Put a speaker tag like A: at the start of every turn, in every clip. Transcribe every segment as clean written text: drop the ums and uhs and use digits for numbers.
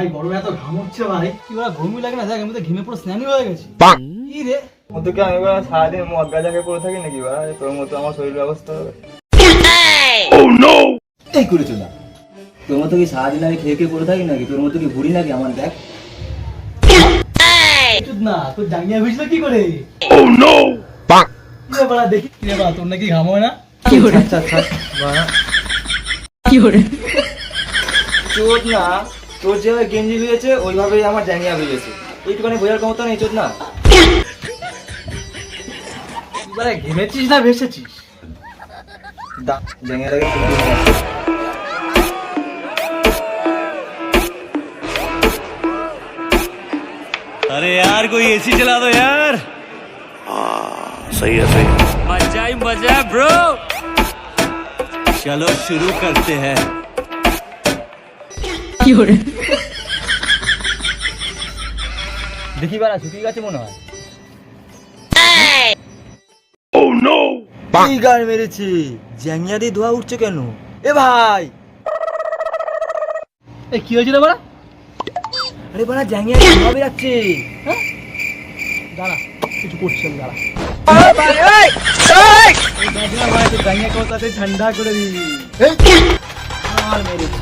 A: ভাই গরমে এত ঘাম হচ্ছে ভাই, কি বলা গরমই লাগে না, দেখ আমি তো ঘেমে পুরো স্নানই হয়ে গেছি। কি রে
B: তোকে আমি সারাদিন মদ গাঁজাকে পড়ে থাকি নাকি ভাই? তোর মতো আমার শরীরের অবস্থা হবে।
C: এই করেছো না, তোর মতো কি সারাদিন আমি খেয়ে খেয়ে পড়ে থাকি নাকি? তোর মতো কি বুড়ি নাকি আমার? দেখ
A: না, তোর জাঙ্গিয়া ভিজলো কি করে? কি রে বাড়া, দেখি কি রে বাড়া, তোর নাকি ঘাম হয় না?
B: আচ্ছা চোদ না, তোর যেভাবে গেঞ্জি ভিজেছে ওইভাবেই আমার জাঙ্গিয়া ভিজেছে। এইটুখানি বোঝার ক্ষমতা নেই চোদ না?
A: তুই বাড়া ঘেমেছিস না ভেসেছিস?
B: জাঙ্গিয়াটাকে
D: अरे यार कोई एसी चला दो यार। सही है सही है। मजा ही मजा है ब्रो। चलो शुरू करते हैं।
B: দেখি বাড়া শুকিয়ে গেছে মনে হয়। কি গান মেরেছি, জাঙ্গিয়া দিয়ে ধোয়া উঠছে কেন? এ ভাই,
A: এ কি হয়েছিল বাড়া?
B: আরে বাড়া জাঙ্গিয়া দিয়ে ধোয়া বেরাচ্ছে।
A: দাঁড়া, কিছু করছি আমি, দাঁড়া। ঠান্ডা করে দি। আর মেরেছি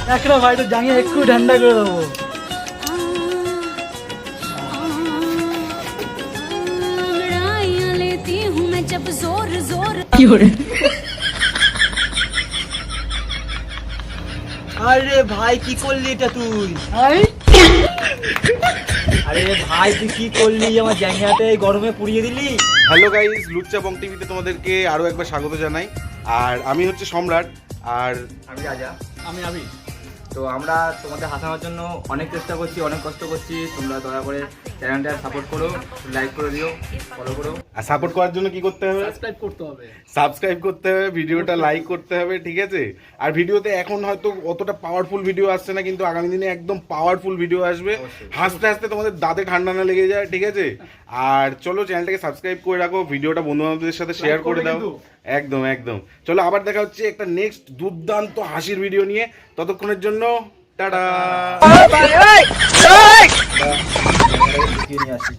A: দেখ না ভাই, তো জাঙ্গিয়া একটু ঠান্ডা করে দেবো।
E: लेती हूँ मैं जब जोर जोर।
B: আরে ভাই কি করলি এটা তুই? আরে ভাই তুই কি করলি, আমার জাঙ্গিয়াতে গরমে পুড়িয়ে দিলি।
F: হ্যালো গাইস, লুচ্চা বং টিভিতে তোমাদেরকে আরো একবার স্বাগত জানাই। আর আমি হচ্ছে সম্রাট, আর
B: আমি রাজা।
A: আমি
B: তো আমরা তোমাদের হাসানোর জন্য অনেক চেষ্টা করছি, অনেক কষ্ট করছি। তোমরা দয়া করে চ্যানেলটা সাপোর্ট করো, লাইক করে দিও, ফলো করো।
F: আর সাপোর্ট করার জন্য কি করতে হবে?
A: সাবস্ক্রাইব করতে হবে।
F: সাবস্ক্রাইব করতে হবে, ভিডিওটা লাইক করতে হবে, ঠিক আছে? আর ভিডিওতে এখন হয়তো অতটা পাওয়ারফুল ভিডিও আসছে না, কিন্তু আগামী দিনে একদম পাওয়ারফুল ভিডিও আসবে। হাসতে হাসতে তোমাদের দাঁতে ঠান্ডা না লেগে যায়, ঠিক আছে? আর চলো চ্যানেলটাকে সাবস্ক্রাইব করে রাখো, ভিডিওটা বন্ধু বান্ধবদের সাথে শেয়ার করে দাও। একদম একদম। চলো আবার দেখা হচ্ছে একটা নেক্সট দুর্দান্ত হাসির ভিডিও নিয়ে। ততক্ষণের জন্য টাটা।
B: নিয়ে আসি।